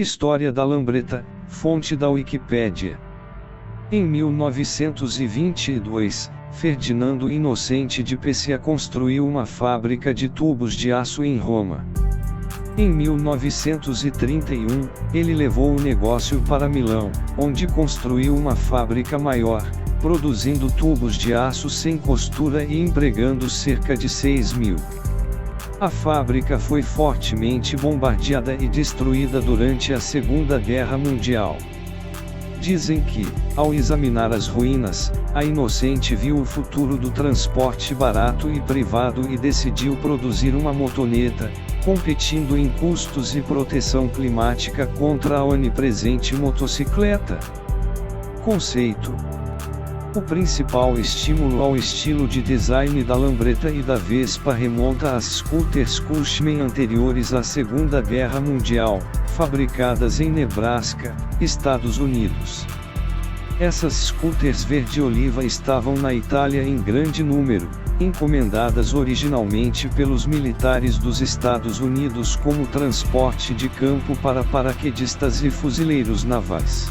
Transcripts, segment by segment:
História da lambreta, fonte da Wikipédia. Em 1922, Ferdinando Inocente de Pescia construiu uma fábrica de tubos de aço em Roma. Em 1931, ele levou o negócio para Milão, onde construiu uma fábrica maior, produzindo tubos de aço sem costura e empregando cerca de 6.000. A fábrica foi fortemente bombardeada e destruída durante a Segunda Guerra Mundial. Dizem que, ao examinar as ruínas, a Inocente viu o futuro do transporte barato e privado e decidiu produzir uma motoneta, competindo em custos e proteção climática contra a onipresente motocicleta. Conceito: o principal estímulo ao estilo de design da lambreta e da Vespa remonta às scooters Cushman anteriores à Segunda Guerra Mundial, fabricadas em Nebraska, Estados Unidos. Essas scooters verde-oliva estavam na Itália em grande número, encomendadas originalmente pelos militares dos Estados Unidos como transporte de campo para paraquedistas e fuzileiros navais.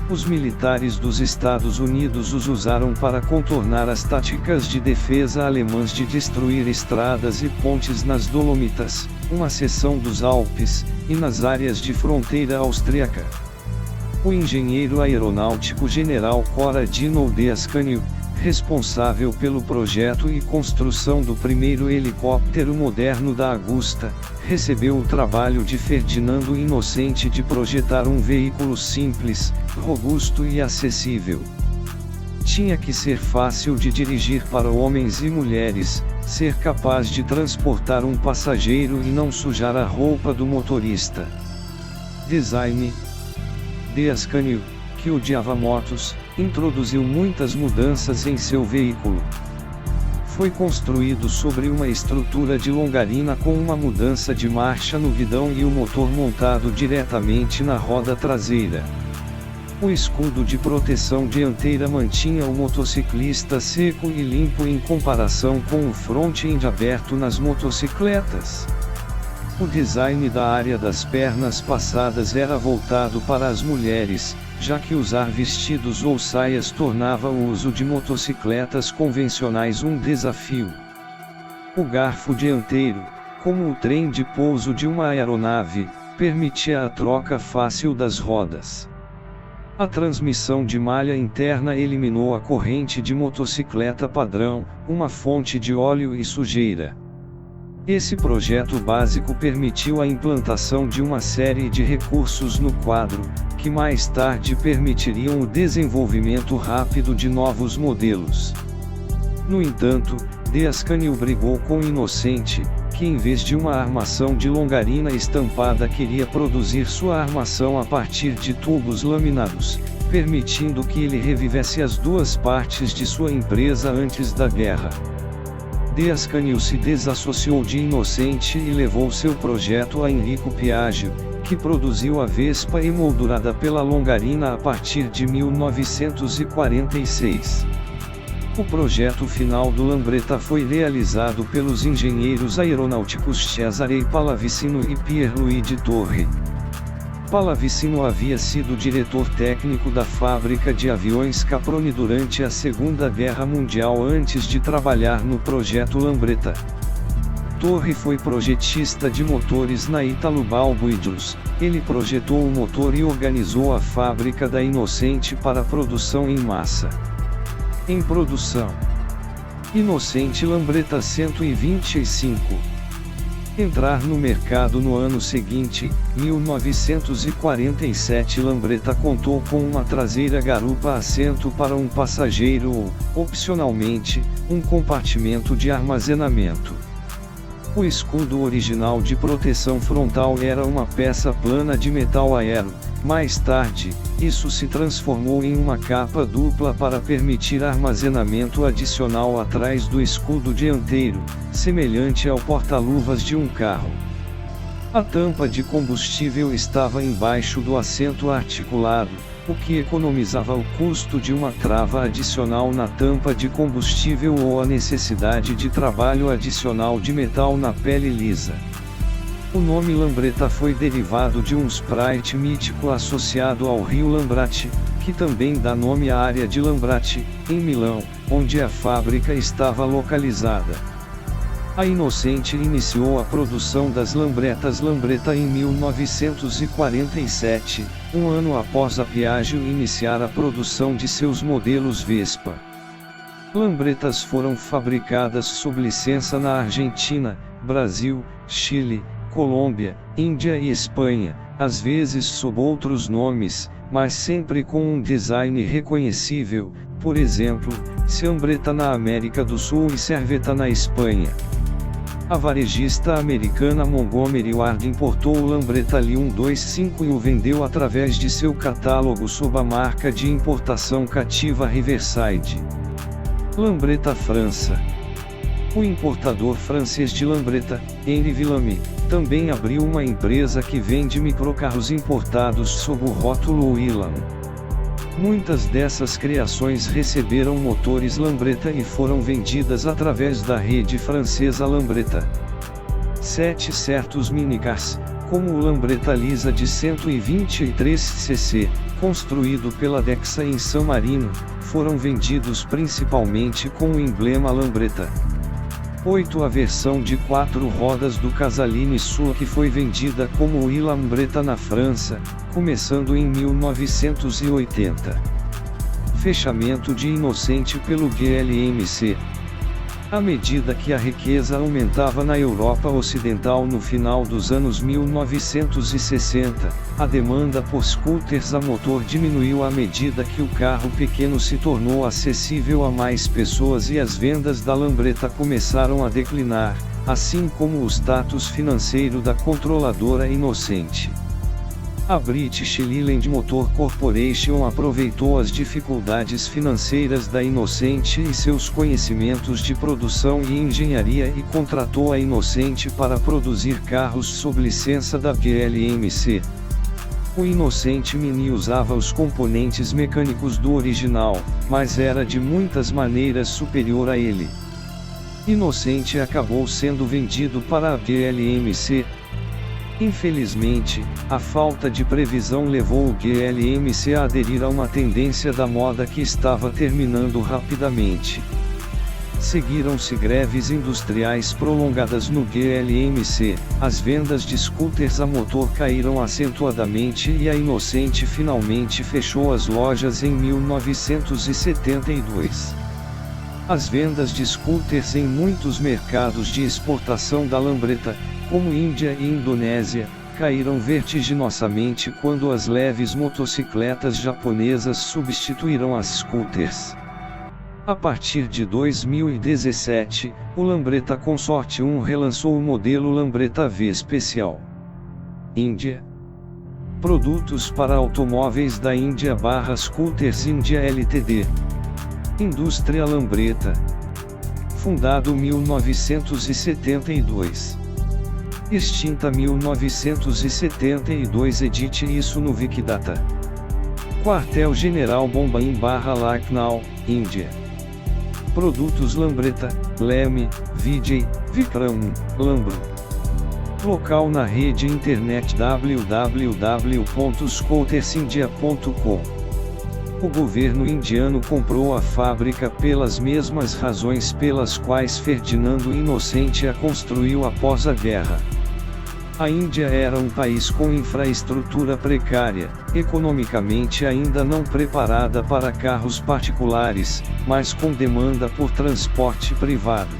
Os militares dos Estados Unidos os usaram para contornar as táticas de defesa alemãs de destruir estradas e pontes nas Dolomitas, uma seção dos Alpes, e nas áreas de fronteira austríaca. O engenheiro aeronáutico general Corradino de Ascanio, responsável pelo projeto e construção do primeiro helicóptero moderno da Augusta, recebeu o trabalho de Ferdinando Inocente de projetar um veículo simples, robusto e acessível. Tinha que ser fácil de dirigir para homens e mulheres, ser capaz de transportar um passageiro e não sujar a roupa do motorista. Design: de Ascanio, que odiava motos, introduziu muitas mudanças em seu veículo. Foi construído sobre uma estrutura de longarina com uma mudança de marcha no guidão e o motor montado diretamente na roda traseira. O escudo de proteção dianteira mantinha o motociclista seco e limpo em comparação com o front-end aberto nas motocicletas. O design da área das pernas passadas era voltado para as mulheres, já que usar vestidos ou saias tornava o uso de motocicletas convencionais um desafio. O garfo dianteiro, como o trem de pouso de uma aeronave, permitia a troca fácil das rodas. A transmissão de malha interna eliminou a corrente de motocicleta padrão, uma fonte de óleo e sujeira. Esse projeto básico permitiu a implantação de uma série de recursos no quadro, que mais tarde permitiriam o desenvolvimento rápido de novos modelos. No entanto, de Ascanio brigou com Inocente, que em vez de uma armação de longarina estampada queria produzir sua armação a partir de tubos laminados, permitindo que ele revivesse as duas partes de sua empresa antes da guerra. De Ascanio se desassociou de Inocente e levou seu projeto a Enrico Piaggio, que produziu a Vespa emoldurada pela longarina a partir de 1946. O projeto final do lambreta foi realizado pelos engenheiros aeronáuticos Cesare Pallavicino e Pierluigi Torri. Pallavicino havia sido diretor técnico da fábrica de aviões Caproni durante a Segunda Guerra Mundial antes de trabalhar no projeto lambreta. Torri foi projetista de motores na Italo Balbo Idrus. Ele projetou o motor e organizou a fábrica da Inocente para produção em massa. Em produção: Inocente Lambreta 125. Entrar no mercado no ano seguinte, 1947. Lambreta contou com uma traseira garupa-assento para um passageiro ou, opcionalmente, um compartimento de armazenamento. O escudo original de proteção frontal era uma peça plana de metal aero. Mais tarde, isso se transformou em uma capa dupla para permitir armazenamento adicional atrás do escudo dianteiro, semelhante ao porta-luvas de um carro. A tampa de combustível estava embaixo do assento articulado, o que economizava o custo de uma trava adicional na tampa de combustível ou a necessidade de trabalho adicional de metal na pele lisa. O nome Lambreta foi derivado de um sprite mítico associado ao rio Lambrate, que também dá nome à área de Lambrate, em Milão, onde a fábrica estava localizada. A Innocente iniciou a produção das Lambretas Lambreta em 1947, um ano após a Piaggio iniciar a produção de seus modelos Vespa. Lambretas foram fabricadas sob licença na Argentina, Brasil, Chile, Colômbia, Índia e Espanha, às vezes sob outros nomes, mas sempre com um design reconhecível, por exemplo, Ciambretta na América do Sul e Cervetta na Espanha. A varejista americana Montgomery Ward importou o Lambreta Li-125 e o vendeu através de seu catálogo sob a marca de importação Cativa Riverside. Lambreta França. O importador francês de Lambreta, Henri Villamy, também abriu uma empresa que vende microcarros importados sob o rótulo Willam. Muitas dessas criações receberam motores Lambreta e foram vendidas através da rede francesa Lambreta. Certos minicars, como o Lambreta Lisa de 123 cc, construído pela Dexa em San Marino, foram vendidos principalmente com o emblema Lambreta. A versão de 4 rodas do Casaline Sua que foi vendida como o Lambreta na França, começando em 1980. Fechamento de Innocente pelo GLMC. À medida que a riqueza aumentava na Europa Ocidental no final dos anos 1960, a demanda por scooters a motor diminuiu à medida que o carro pequeno se tornou acessível a mais pessoas e as vendas da Lambreta começaram a declinar, assim como o status financeiro da controladora Innocente. A British Leyland Motor Corporation aproveitou as dificuldades financeiras da Innocente e seus conhecimentos de produção e engenharia e contratou a Innocente para produzir carros sob licença da GLMC. O Innocente Mini usava os componentes mecânicos do original, mas era de muitas maneiras superior a ele. Innocente acabou sendo vendido para a GLMC. Infelizmente, a falta de previsão levou o GLMC a aderir a uma tendência da moda que estava terminando rapidamente. Seguiram-se greves industriais prolongadas no GLMC, as vendas de scooters a motor caíram acentuadamente e a Innocente finalmente fechou as lojas em 1972. As vendas de scooters em muitos mercados de exportação da Lambreta, como Índia e Indonésia, caíram vertiginosamente quando as leves motocicletas japonesas substituíram as scooters. A partir de 2017, o Lambreta Consortium relançou o modelo Lambreta V Special. Índia. Produtos para automóveis da Índia / Scooters India Ltd. Indústria Lambreta. Fundado 1972. Extinta 1972. Edite isso no Wikidata. Quartel-General Bombaim / Lucknow, Índia. Produtos Lambreta, Leme, Vijay, Vikram, Lambro. Local na rede internet www.scootersindia.com. O governo indiano comprou a fábrica pelas mesmas razões pelas quais Ferdinando Inocente a construiu após a guerra. A Índia era um país com infraestrutura precária, economicamente ainda não preparada para carros particulares, mas com demanda por transporte privado.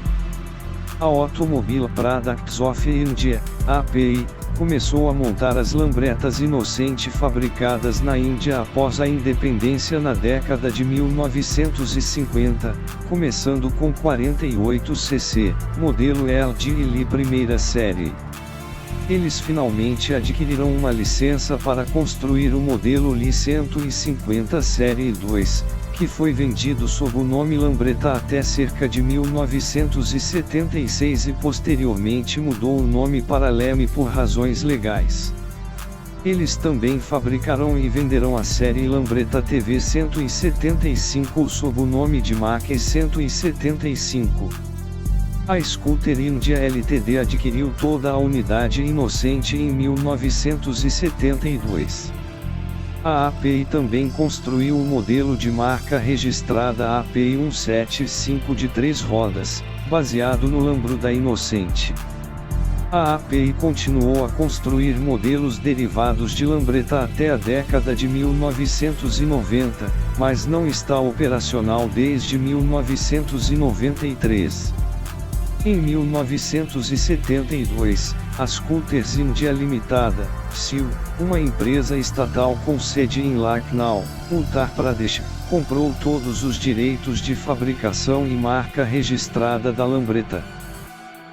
A Automobile Products of India, API, começou a montar as Lambretas Innocente fabricadas na Índia após a independência na década de 1950, começando com 48 cc, modelo LG e Li primeira série. Eles finalmente adquiriram uma licença para construir o modelo Li 150 Série 2, que foi vendido sob o nome Lambreta até cerca de 1976 e posteriormente mudou o nome para Leme por razões legais. Eles também fabricarão e venderão a série Lambreta TV 175 sob o nome de Mach 175. A Scooter India Ltd adquiriu toda a unidade Inocente em 1972. A API também construiu o modelo de marca registrada API 175 de 3 rodas, baseado no Lambro da Inocente. A API continuou a construir modelos derivados de Lambretta até a década de 1990, mas não está operacional desde 1993. Em 1972, a Scooters India Limitada, SIL, uma empresa estatal com sede em Lucknow, Uttar Pradesh, comprou todos os direitos de fabricação e marca registrada da Lambretta.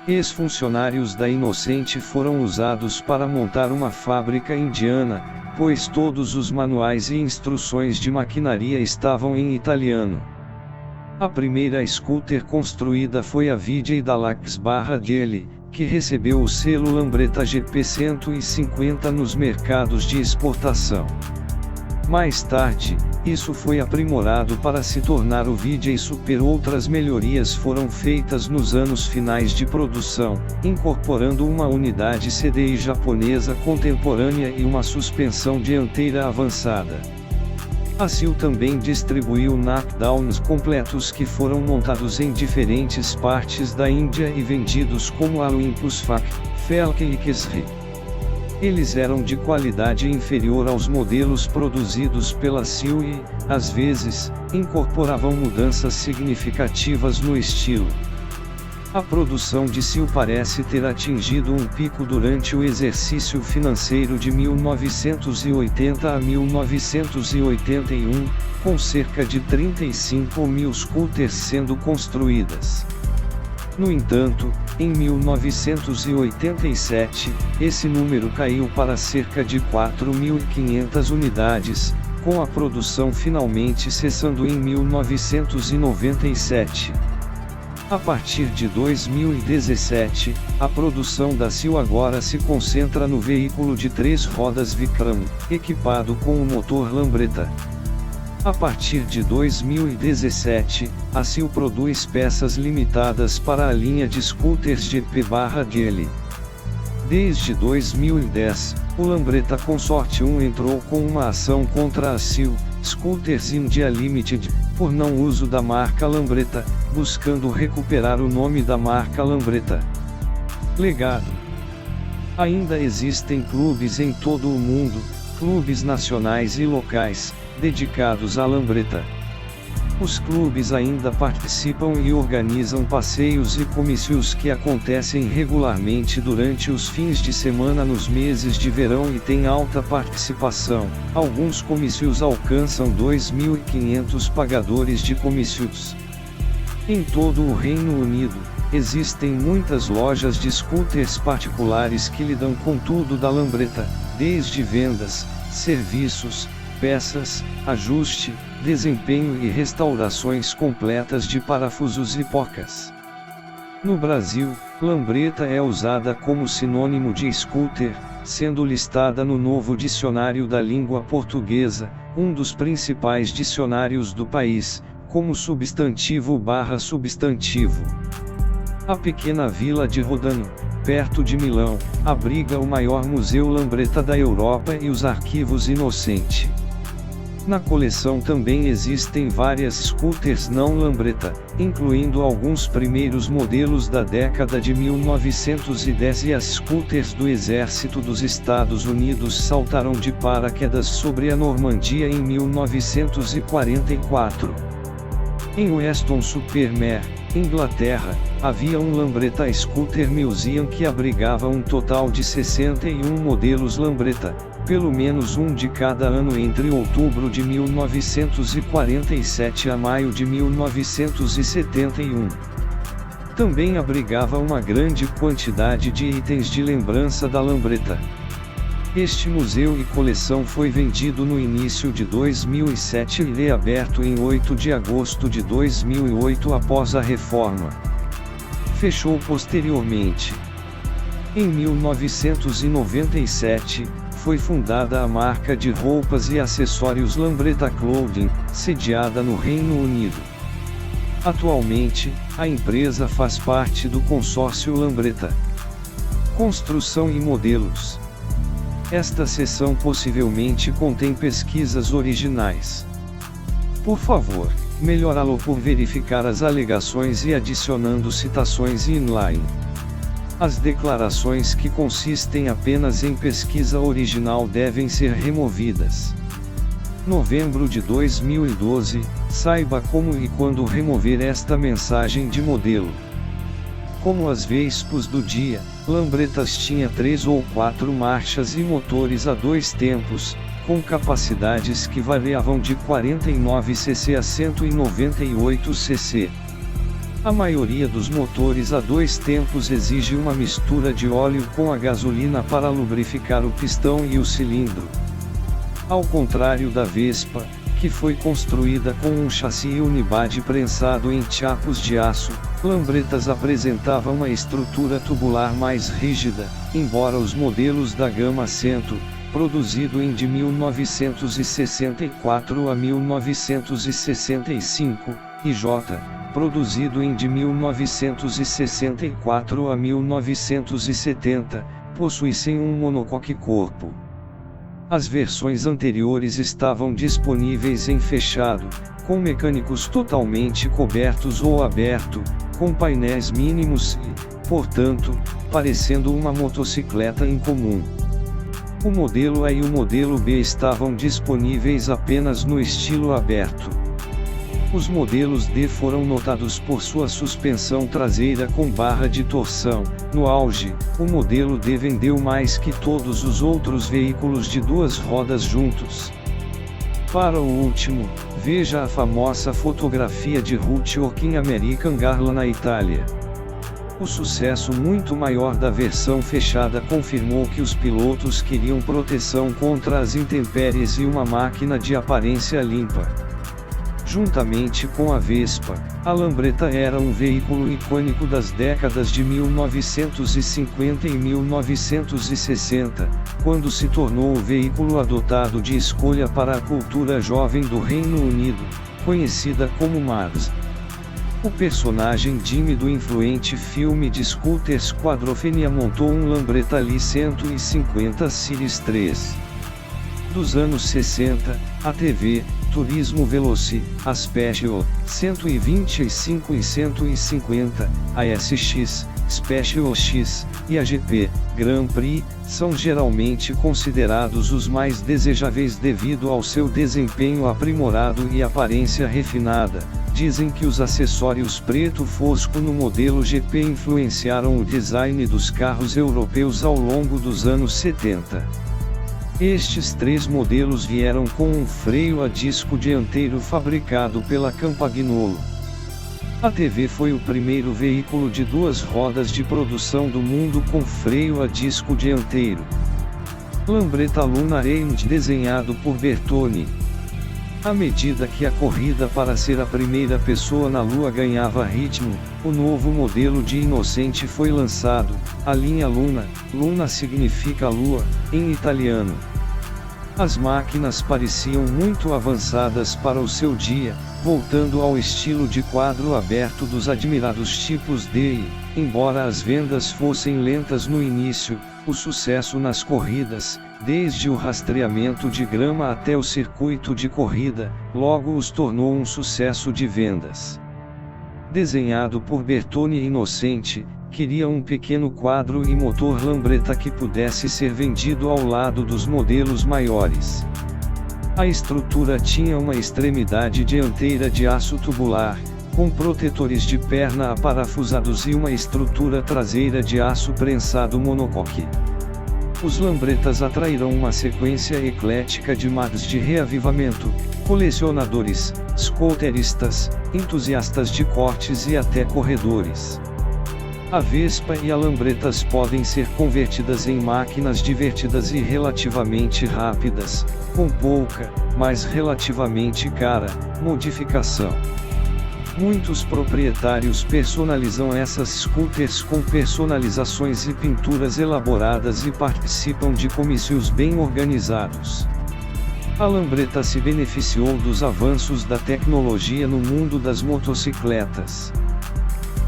Ex-funcionários da Inocente foram usados para montar uma fábrica indiana, pois todos os manuais e instruções de maquinaria estavam em italiano. A primeira scooter construída foi a VJ da Delhi, que recebeu o selo Lambretta GP 150 nos mercados de exportação. Mais tarde, isso foi aprimorado para se tornar o VJ Super. Outras melhorias foram feitas nos anos finais de produção, incorporando uma unidade CDI japonesa contemporânea e uma suspensão dianteira avançada. A SIL também distribuiu knockdowns completos que foram montados em diferentes partes da Índia e vendidos como a Olympus FAC, Falcon e Kesri. Eles eram de qualidade inferior aos modelos produzidos pela SIL e, às vezes, incorporavam mudanças significativas no estilo. A produção de SIL parece ter atingido um pico durante o exercício financeiro de 1980 a 1981, com cerca de 35 mil scooters sendo construídas. No entanto, em 1987, esse número caiu para cerca de 4.500 unidades, com a produção finalmente cessando em 1997. A partir de 2017, a produção da SIL agora se concentra no veículo de 3 rodas Vikram, equipado com o motor Lambretta. A partir de 2017, a SIL produz peças limitadas para a linha de scooters GP/Delhi. Desde 2010, o Lambretta Consortium entrou com uma ação contra a SIL, Scooters India Limited, por não uso da marca Lambretta, buscando recuperar o nome da marca Lambretta. Legado. Ainda existem clubes em todo o mundo, clubes nacionais e locais, dedicados à Lambretta. Os clubes ainda participam e organizam passeios e comícios que acontecem regularmente durante os fins de semana nos meses de verão e têm alta participação. Alguns comícios alcançam 2.500 pagadores de comícios. Em todo o Reino Unido, existem muitas lojas de scooters particulares que lidam com tudo da Lambretta, desde vendas, serviços, peças, ajuste, desempenho e restaurações completas de parafusos e pocas. No Brasil, Lambretta é usada como sinônimo de scooter, sendo listada no Novo Dicionário da Língua Portuguesa, um dos principais dicionários do país, como substantivo/substantivo. A pequena vila de Rodano, perto de Milão, abriga o maior museu Lambretta da Europa e os arquivos Inocente. Na coleção também existem várias scooters não Lambretta, incluindo alguns primeiros modelos da década de 1910 e as scooters do Exército dos Estados Unidos saltaram de paraquedas sobre a Normandia em 1944. Em Weston-super-Mare, Inglaterra, havia um Lambretta Scooter Museum que abrigava um total de 61 modelos Lambretta, pelo menos um de cada ano entre outubro de 1947 a maio de 1971. Também abrigava uma grande quantidade de itens de lembrança da Lambretta. Este museu e coleção foi vendido no início de 2007 e reaberto em 8 de agosto de 2008 após a reforma. Fechou posteriormente. Em 1997, foi fundada a marca de roupas e acessórios Lambretta Clothing, sediada no Reino Unido. Atualmente, a empresa faz parte do consórcio Lambreta Construção e Modelos. Esta seção possivelmente contém pesquisas originais. Por favor, melhorá-lo por verificar as alegações e adicionando citações inline. As declarações que consistem apenas em pesquisa original devem ser removidas. Novembro de 2012, saiba como e quando remover esta mensagem de modelo. Como as Vespos do dia, Lambretas tinha 3 ou 4 marchas e motores a 2 tempos, com capacidades que variavam de 49 cc a 198 cc. A maioria dos motores a 2 tempos exige uma mistura de óleo com a gasolina para lubrificar o pistão e o cilindro. Ao contrário da Vespa, que foi construída com um chassi unibody prensado em chapos de aço, Lambretas apresentava uma estrutura tubular mais rígida, embora os modelos da gama Cento, produzido em de 1964 a 1965, e J, produzido em de 1964 a 1970, possuíssem um monocoque corpo. As versões anteriores estavam disponíveis em fechado, com mecânicos totalmente cobertos ou aberto, com painéis mínimos e, portanto, parecendo uma motocicleta incomum. O modelo A e o modelo B estavam disponíveis apenas no estilo aberto. Os modelos D foram notados por sua suspensão traseira com barra de torção. No auge, o modelo D vendeu mais que todos os outros veículos de 2 rodas juntos. Para o último, veja a famosa fotografia de Ruth Orkin American Garla na Itália. O sucesso muito maior da versão fechada confirmou que os pilotos queriam proteção contra as intempéries e uma máquina de aparência limpa. Juntamente com a Vespa, a Lambreta era um veículo icônico das décadas de 1950 e 1960, quando se tornou o veículo adotado de escolha para a cultura jovem do Reino Unido, conhecida como Mars. O personagem Jimmy do influente filme de scooters Quadrophenia montou um Lambretta Lee 150 Series 3. Dos anos 60, a TV, Turismo Veloci, a Special, 125 e 150, a SX, Special X, e a GP, Grand Prix, são geralmente considerados os mais desejáveis devido ao seu desempenho aprimorado e aparência refinada. Dizem que os acessórios preto fosco no modelo GP influenciaram o design dos carros europeus ao longo dos anos 70. Estes 3 modelos vieram com um freio a disco dianteiro fabricado pela Campagnolo. A TV foi o primeiro veículo de 2 rodas de produção do mundo com freio a disco dianteiro. Lambretta Lunar Range desenhado por Bertone. À medida que a corrida para ser a primeira pessoa na Lua ganhava ritmo, o novo modelo de Inocente foi lançado, a linha Luna. Luna significa lua, em italiano. As máquinas pareciam muito avançadas para o seu dia, voltando ao estilo de quadro aberto dos admirados tipos D e, embora as vendas fossem lentas no início, o sucesso nas corridas, desde o rastreamento de grama até o circuito de corrida, logo os tornou um sucesso de vendas. Desenhado por Bertone Inocente, queria um pequeno quadro e motor Lambretta que pudesse ser vendido ao lado dos modelos maiores. A estrutura tinha uma extremidade dianteira de aço tubular, com protetores de perna aparafusados e uma estrutura traseira de aço prensado monocoque. Os Lambrettas atraíram uma sequência eclética de mags de reavivamento, colecionadores, scooteristas, entusiastas de cortes e até corredores. A Vespa e a Lambrettas podem ser convertidas em máquinas divertidas e relativamente rápidas, com pouca, mas relativamente cara, modificação. Muitos proprietários personalizam essas scooters com personalizações e pinturas elaboradas e participam de comícios bem organizados. A Lambretta se beneficiou dos avanços da tecnologia no mundo das motocicletas.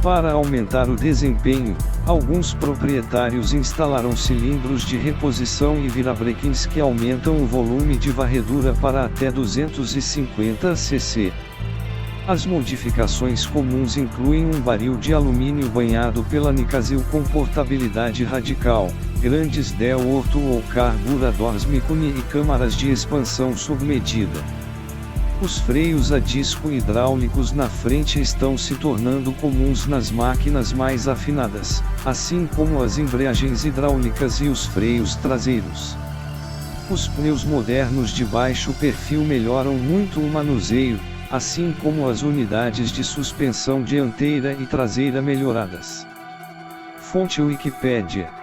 Para aumentar o desempenho, alguns proprietários instalaram cilindros de reposição e virabrequins que aumentam o volume de varredura para até 250 cc. As modificações comuns incluem um baril de alumínio banhado pela Nicasil com portabilidade radical, grandes D8 ou carburadores Mikuni e câmaras de expansão sob medida. Os freios a disco hidráulicos na frente estão se tornando comuns nas máquinas mais afinadas, assim como as embreagens hidráulicas e os freios traseiros. Os pneus modernos de baixo perfil melhoram muito o manuseio, assim como as unidades de suspensão dianteira e traseira melhoradas. Fonte Wikipédia.